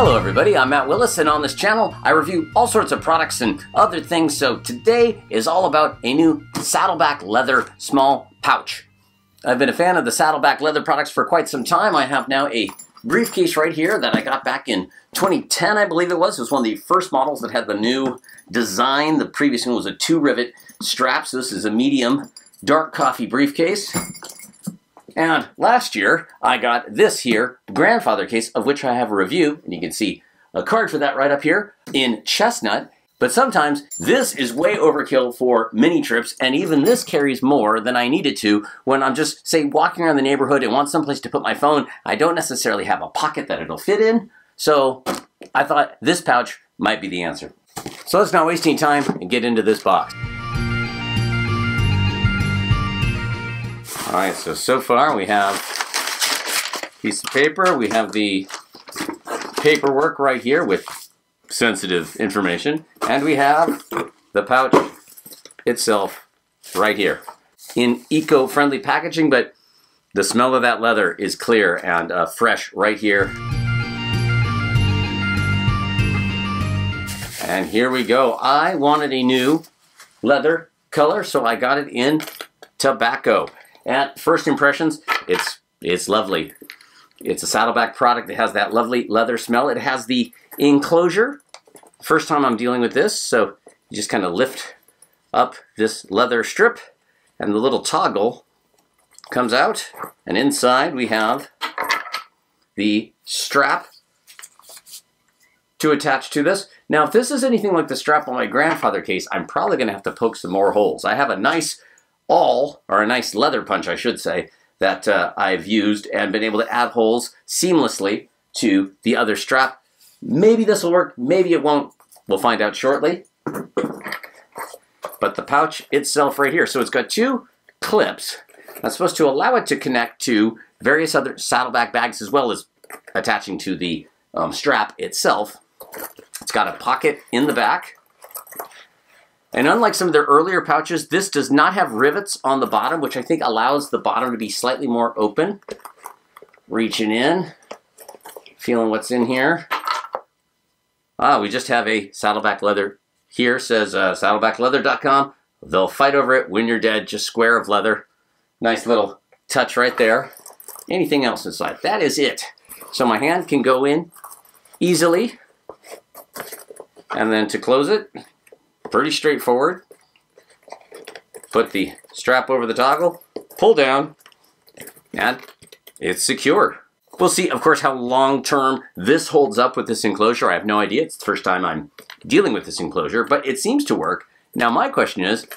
Hello everybody, I'm Matt Willis, and on this channel I review all sorts of products and other things. So today is all about a new Saddleback Leather small pouch. I've been a fan of the Saddleback Leather products for quite some time. I have now a briefcase right here that I got back in 2010, I believe it was. It was one of the first models that had the new design. The previous one was a 2-rivet strap, so this is a medium dark coffee briefcase. And last year, I got this here, grandfather case, of which I have a review, and you can see a card for that right up here, in chestnut. But sometimes this is way overkill for mini trips, and even this carries more than I needed to when I'm just, say, walking around the neighborhood and want someplace to put my phone. I don't necessarily have a pocket that it'll fit in, so I thought this pouch might be the answer. So let's not waste any time and get into this box. Alright, so far we have a piece of paper, we have the paperwork right here with sensitive information, and we have the pouch itself right here in eco-friendly packaging, but the smell of that leather is clear and fresh right here. And here we go. I wanted a new leather color, so I got it in tobacco. At first impressions, it's lovely. It's a Saddleback product. It has that lovely leather smell. It has the enclosure. First time I'm dealing with this, so you just kind of lift up this leather strip, and the little toggle comes out, and inside we have the strap to attach to this. Now, if this is anything like the strap on my grandfather case, I'm probably going to have to poke some more holes. I have a nice a nice leather punch, I should say, that I've used and been able to add holes seamlessly to the other strap. Maybe this will work, maybe it won't. We'll find out shortly. But the pouch itself right here, so it's got two clips that's supposed to allow it to connect to various other Saddleback bags as well as attaching to the strap itself. It's got a pocket in the back. And unlike some of their earlier pouches, this does not have rivets on the bottom, which I think allows the bottom to be slightly more open. Reaching in, feeling what's in here. We just have a Saddleback Leather here. Says saddlebackleather.com. They'll fight over it when you're dead. Just square of leather. Nice little touch right there. Anything else inside? That is it. So my hand can go in easily. And then to close it, pretty straightforward. Put the strap over the toggle, pull down, and it's secure. We'll see, of course, how long-term this holds up with this enclosure. I have no idea. It's the first time I'm dealing with this enclosure, but it seems to work. Now, my question is,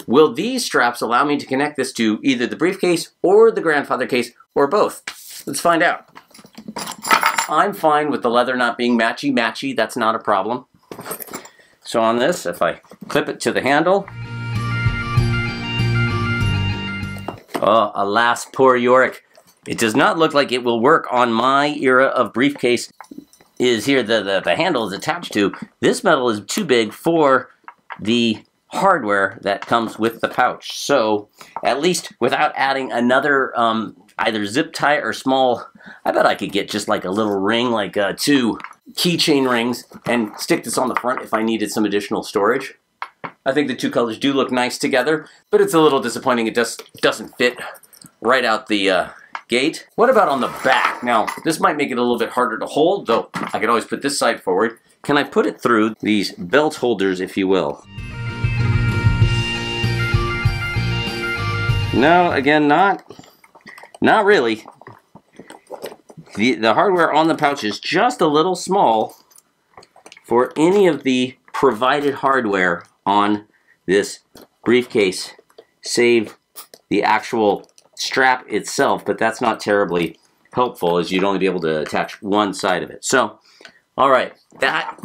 will these straps allow me to connect this to either the briefcase or the grandfather case, or both? Let's find out. I'm fine with the leather not being matchy-matchy. That's not a problem. So on this, if I clip it to the handle, oh, alas, poor Yorick. It does not look like it will work on my era of briefcase. Is here the handle is attached to. This metal is too big for the hardware that comes with the pouch. So at least without adding another either zip tie or small, I bet I could get just like a little ring, like 2 keychain rings, and stick this on the front if I needed some additional storage. I think the two colors do look nice together, but it's a little disappointing it doesn't fit right out the gate. What about on the back? Now, this might make it a little bit harder to hold, though I could always put this side forward. Can I put it through these belt holders, if you will? No, again, not really. The hardware on the pouch is just a little small for any of the provided hardware on this briefcase, save the actual strap itself, but that's not terribly helpful as you'd only be able to attach one side of it. So, all right, that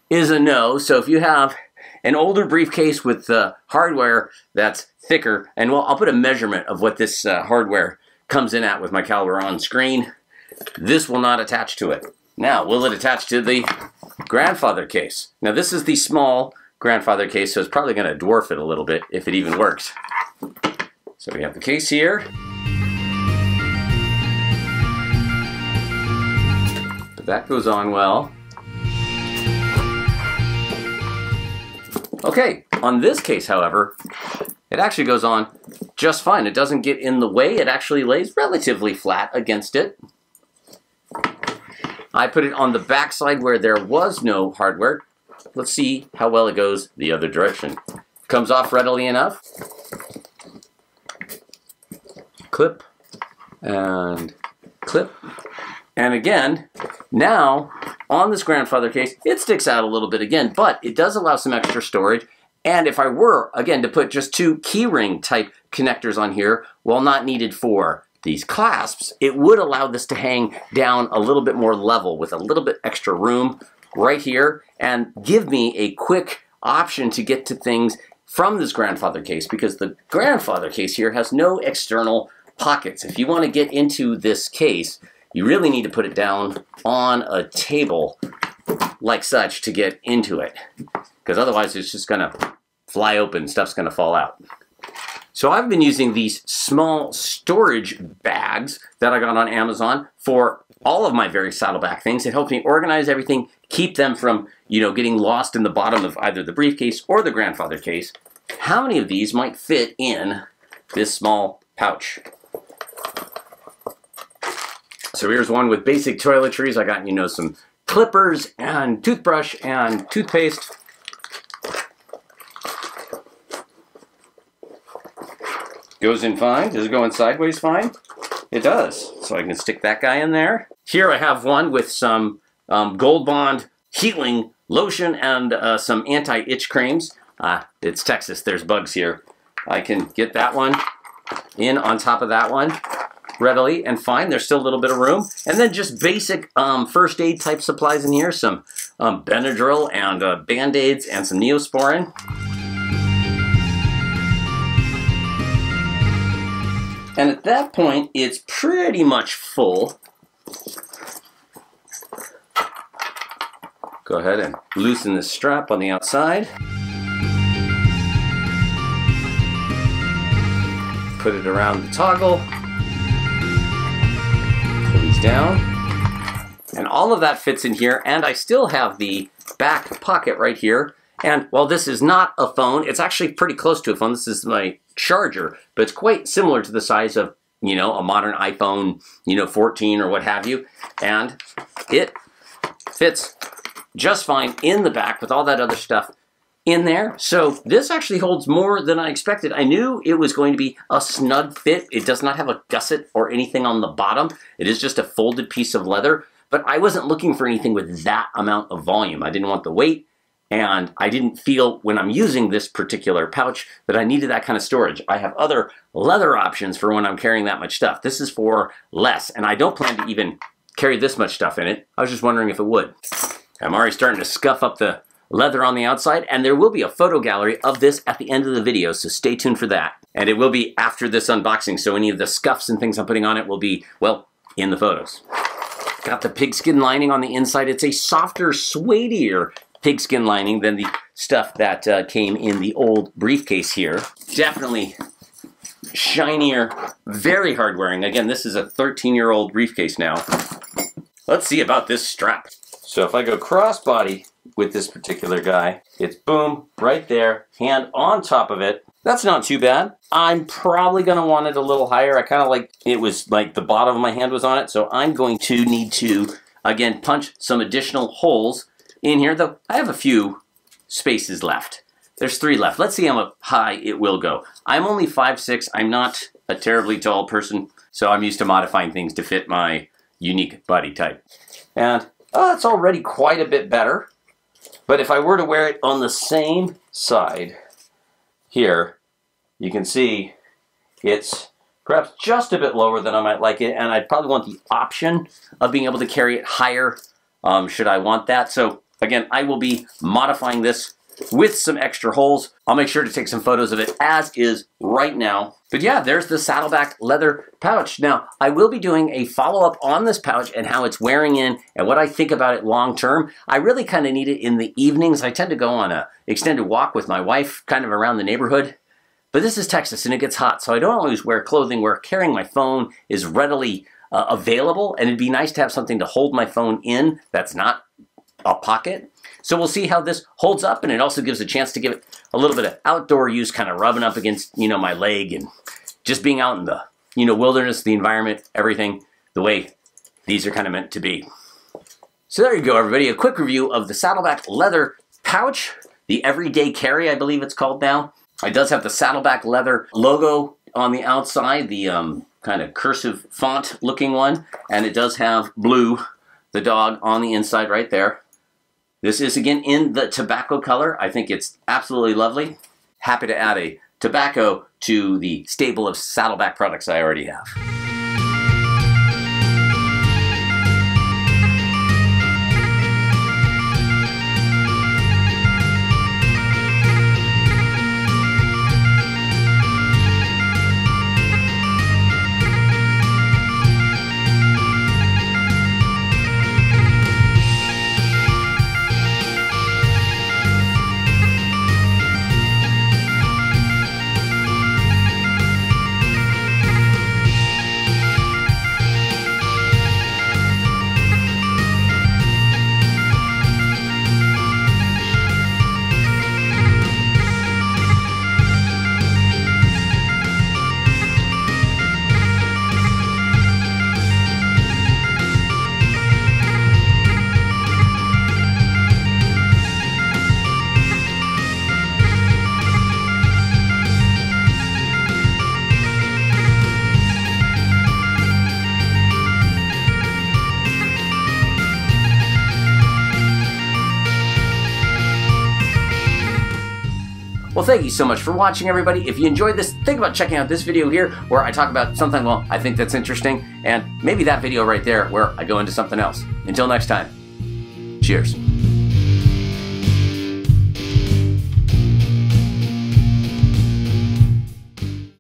is a no. So if you have an older briefcase with hardware that's thicker, and well, I'll put a measurement of what this hardware comes in at with my caliber on screen. This will not attach to it. Now, will it attach to the grandfather case? Now, this is the small grandfather case, so it's probably going to dwarf it a little bit if it even works. So we have the case here. That goes on well. Okay, on this case, however, it actually goes on just fine. It doesn't get in the way. It actually lays relatively flat against it. I put it on the back side where there was no hardware. Let's see how well it goes the other direction. Comes off readily enough. Clip and clip. And again, now on this grandfather case, it sticks out a little bit again, but it does allow some extra storage. And if I were, again, to put just two keyring type connectors on here, while not needed for these clasps, it would allow this to hang down a little bit more level with a little bit extra room right here and give me a quick option to get to things from this grandfather case, because the grandfather case here has no external pockets. If you want to get into this case, you really need to put it down on a table like such to get into it, because otherwise it's just going to fly open, stuff's going to fall out. So I've been using these small storage bags that I got on Amazon for all of my various saddleback things. It helps me organize everything, keep them from, getting lost in the bottom of either the briefcase or the grandfather case. How many of these might fit in this small pouch? So here's one with basic toiletries. I got, some clippers and toothbrush and toothpaste. Goes in fine. Does it go in sideways fine? It does. So I can stick that guy in there. Here I have one with some Gold Bond healing lotion and some anti-itch creams. It's Texas. There's bugs here. I can get that one in on top of that one readily and fine. There's still a little bit of room. And then just basic first aid type supplies in here. Some Benadryl and Band-Aids and some Neosporin. And at that point, it's pretty much full. Go ahead and loosen this strap on the outside. Put it around the toggle. Pull these down. And all of that fits in here, and I still have the back pocket right here. And while this is not a phone, it's actually pretty close to a phone. This is my charger, but it's quite similar to the size of, a modern iPhone, 14 or what have you. And it fits just fine in the back with all that other stuff in there. So this actually holds more than I expected. I knew it was going to be a snug fit. It does not have a gusset or anything on the bottom. It is just a folded piece of leather, but I wasn't looking for anything with that amount of volume. I didn't want the weight. And I didn't feel when I'm using this particular pouch that I needed that kind of storage. I have other leather options for when I'm carrying that much stuff. This is for less, and I don't plan to even carry this much stuff in it. I was just wondering if it would. I'm already starting to scuff up the leather on the outside, and there will be a photo gallery of this at the end of the video, so stay tuned for that. And it will be after this unboxing, so any of the scuffs and things I'm putting on it will be, well, in the photos. Got the pigskin lining on the inside. It's a softer, suedier pigskin lining than the stuff that came in the old briefcase here. Definitely shinier, very hard wearing. Again, this is a 13-year-old briefcase now. Let's see about this strap. So if I go crossbody with this particular guy, it's boom, right there, hand on top of it. That's not too bad. I'm probably gonna want it a little higher. I kind of like, it was like the bottom of my hand was on it, so I'm going to need to, again, punch some additional holes in here, though I have a few spaces left. There's 3 left. Let's see how high it will go. I'm only 5'6". I'm not a terribly tall person, so I'm used to modifying things to fit my unique body type. And, it's already quite a bit better. But if I were to wear it on the same side here, you can see it's perhaps just a bit lower than I might like it, and I'd probably want the option of being able to carry it higher should I want that. So again, I will be modifying this with some extra holes. I'll make sure to take some photos of it as is right now. But yeah, there's the Saddleback leather pouch. Now, I will be doing a follow-up on this pouch and how it's wearing in and what I think about it long term. I really kind of need it in the evenings. I tend to go on an extended walk with my wife kind of around the neighborhood. But this is Texas and it gets hot, so I don't always wear clothing where carrying my phone is readily available, and it'd be nice to have something to hold my phone in that's not a pocket. So we'll see how this holds up, and it also gives a chance to give it a little bit of outdoor use, kind of rubbing up against, you know, my leg and just being out in the, you know, wilderness, the environment, everything the way these are kind of meant to be. So there you go, everybody. A quick review of the Saddleback Leather pouch, the Everyday Carry, I believe it's called now. It does have the Saddleback Leather logo on the outside, the kind of cursive font looking one, and it does have Blue, the dog, on the inside right there. This is again in the tobacco color. I think it's absolutely lovely. Happy to add a tobacco to the stable of Saddleback products I already have. Well, thank you so much for watching, everybody. If you enjoyed this, think about checking out this video here where I talk about something, well, I think that's interesting, and maybe that video right there where I go into something else. Until next time, cheers.